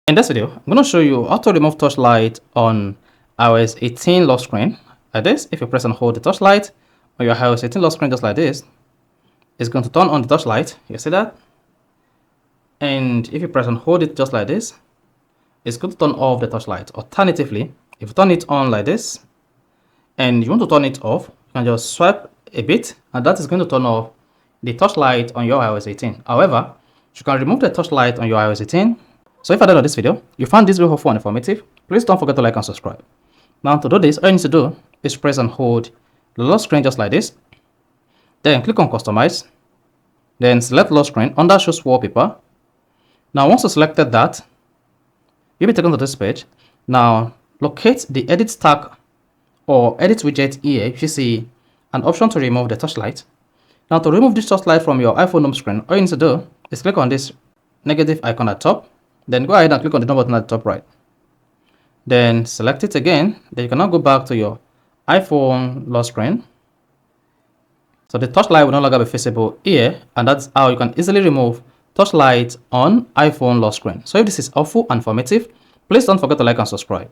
In this video, I'm going to show you how to remove torchlight on iOS 18 lock screen. Like this, if you press and hold the torchlight on your iOS 18 lock screen just like this, it's going to turn on the torchlight. You see that? And if you press and hold it just like this, it's going to turn off the torchlight. Alternatively, if you turn it on like this, and you want to turn it off, you can just swipe a bit, and that is going to turn off the torchlight on your iOS 18. However, you can remove the torchlight on your iOS 18. So if I did on this video, you found this video helpful and informative, please don't forget to like and subscribe. Now to do this, all you need to do is press and hold the lock screen just like this. Then click on customize. Then select lock screen under shows wallpaper. Now once you selected that, you'll be taken to this page. Now locate the edit stack or edit widget here. You see an option to remove the torchlight. Now to remove this torchlight from your iPhone home screen, all you need to do is click on this negative icon at top. Then go ahead and click on the done button at the top right. Then select it again. Then you can now go back to your iPhone lock screen. So the torchlight will no longer be visible here, and that's how you can easily remove torchlight on iPhone lock screen. So if this is helpful and informative, please don't forget to like and subscribe.